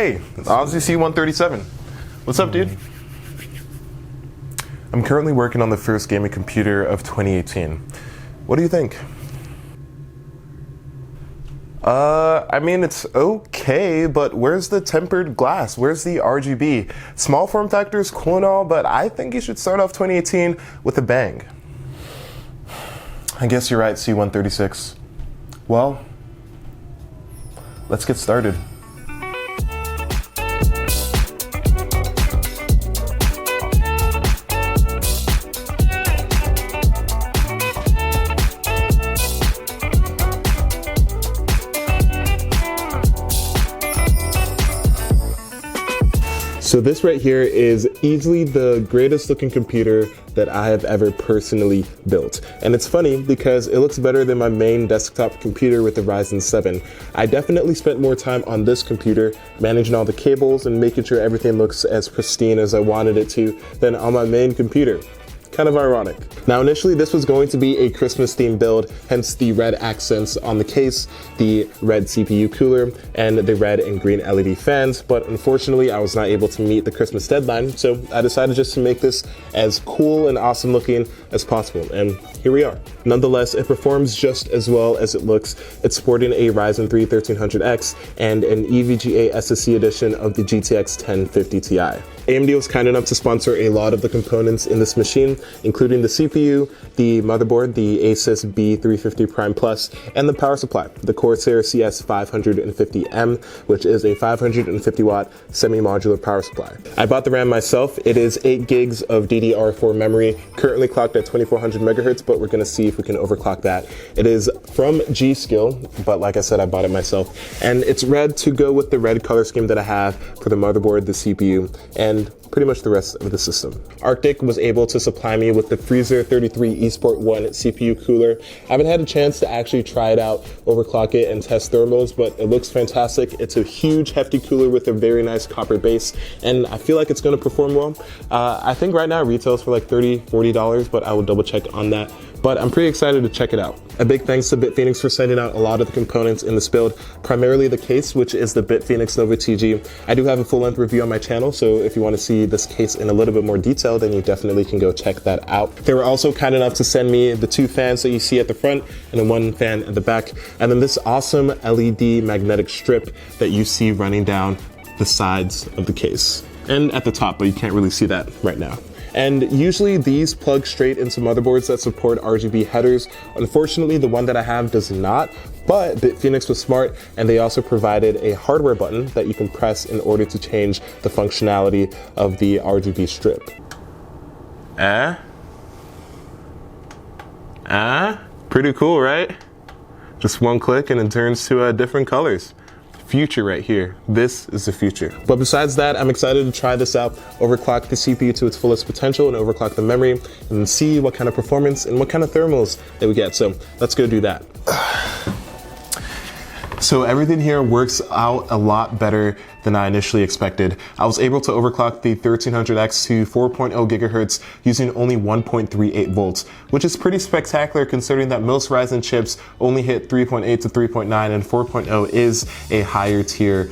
Hey, OzTalksHW 137. What's up, dude? I'm currently working on the first gaming computer of 2018. What do you think? I mean, it's okay, but where's the tempered glass? Where's the RGB? Small form factor is cool and all, but I think you should start off 2018 with a bang. I guess you're right, C136. Well, let's get started. So this right here is easily the greatest looking computer that I have ever personally built. And it's funny because it looks better than my main desktop computer with the Ryzen 7. I definitely spent more time on this computer managing all the cables and making sure everything looks as pristine as I wanted it to than on my main computer. Kind of ironic. Now initially this was going to be a Christmas themed build, hence the red accents on the case, the red CPU cooler, and the red and green LED fans, but unfortunately I was not able to meet the Christmas deadline, so I decided just to make this as cool and awesome looking as possible, and here we are. Nonetheless, it performs just as well as it looks. It's sporting a Ryzen 3 1300X and an EVGA SSD edition of the GTX 1050 Ti. AMD was kind enough to sponsor a lot of the components in this machine, including the CPU, the motherboard, the Asus B350 Prime Plus, and the power supply, the Corsair CS550M, which is a 550 watt semi-modular power supply. I bought the RAM myself. It is 8 gigs of DDR4 memory, currently clocked at 2400 megahertz, but we're gonna see if we can overclock that. It is from G-Skill, but like I said, I bought it myself. And it's red to go with the red color scheme that I have for the motherboard, the CPU, and pretty much the rest of the system. Arctic was able to supply me with the Freezer 33 eSport 1 CPU cooler. I haven't had a chance to actually try it out, overclock it, and test thermals, but it looks fantastic. It's a huge, hefty cooler with a very nice copper base, and I feel like it's gonna perform well. I think right now it retails for like $30, $40, but I will double check on that. But I'm pretty excited to check it out. A big thanks to BitPhoenix for sending out a lot of the components in this build, primarily the case, which is the BitPhoenix Nova TG. I do have a full-length review on my channel, so if you want to see this case in a little bit more detail, then you definitely can go check that out. They were also kind enough to send me the 2 fans that you see at the front and then 1 fan at the back, and then this awesome LED magnetic strip that you see running down the sides of the case and at the top, but you can't really see that right now. And usually these plug straight into motherboards that support RGB headers. Unfortunately, the one that I have does not, but BitPhoenix was smart, and they also provided a hardware button that you can press in order to change the functionality of the RGB strip. Pretty cool, right? Just 1 click and it turns to different colors. Future right here. This is the future. But besides that, I'm excited to try this out, overclock the CPU to its fullest potential and overclock the memory and see what kind of performance and what kind of thermals that we get. So let's go do that. So everything here works out a lot better than I initially expected. I was able to overclock the 1300X to 4.0 GHz using only 1.38 volts, which is pretty spectacular considering that most Ryzen chips only hit 3.8 to 3.9 and 4.0 is a higher tier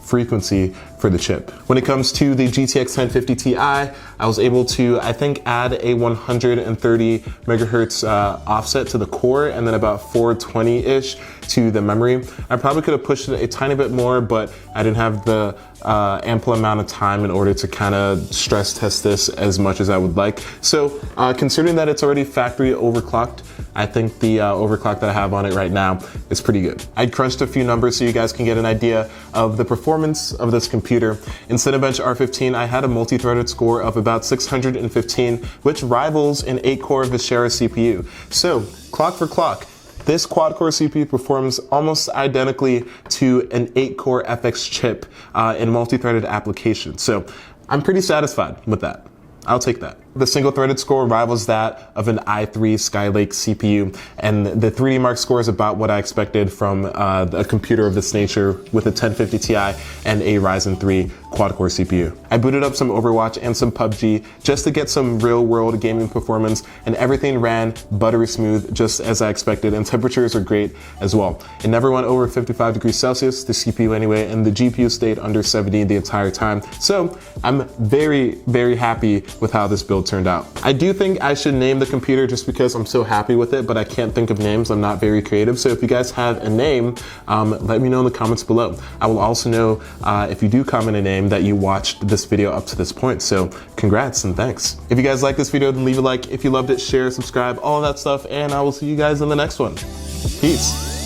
frequency for the chip. When it comes to the GTX 1050 Ti, I was able to, I think, add a 130 megahertz offset to the core and then about 420-ish to the memory. I probably could have pushed it a tiny bit more, but I didn't have the ample amount of time in order to kind of stress test this as much as I would like. So considering that it's already factory overclocked, I think the overclock that I have on it right now is pretty good. I crunched a few numbers so you guys can get an idea of the performance of this computer. In Cinebench R15, I had a multi-threaded score of about 615, which rivals an 8-core Vishera CPU. So clock for clock, this quad-core CPU performs almost identically to an 8-core FX chip in multi-threaded applications. So I'm pretty satisfied with that. I'll take that. The single-threaded score rivals that of an i3 Skylake CPU, and the 3D Mark score is about what I expected from a computer of this nature with a 1050 Ti and a Ryzen 3 quad-core CPU. I booted up some Overwatch and some PUBG just to get some real-world gaming performance, and everything ran buttery smooth, just as I expected, and temperatures are great as well. It never went over 55 degrees Celsius, the CPU anyway, and the GPU stayed under 70 the entire time. So I'm very, very happy with how this build turned out. I do think I should name the computer just because I'm so happy with it, but I can't think of names. I'm not very creative. So if you guys have a name, let me know in the comments below. I will also know if you do comment a name that you watched this video up to this point. So congrats and thanks. If you guys like this video, then leave a like. If you loved it, share, subscribe, all of that stuff, and I will see you guys in the next one. Peace.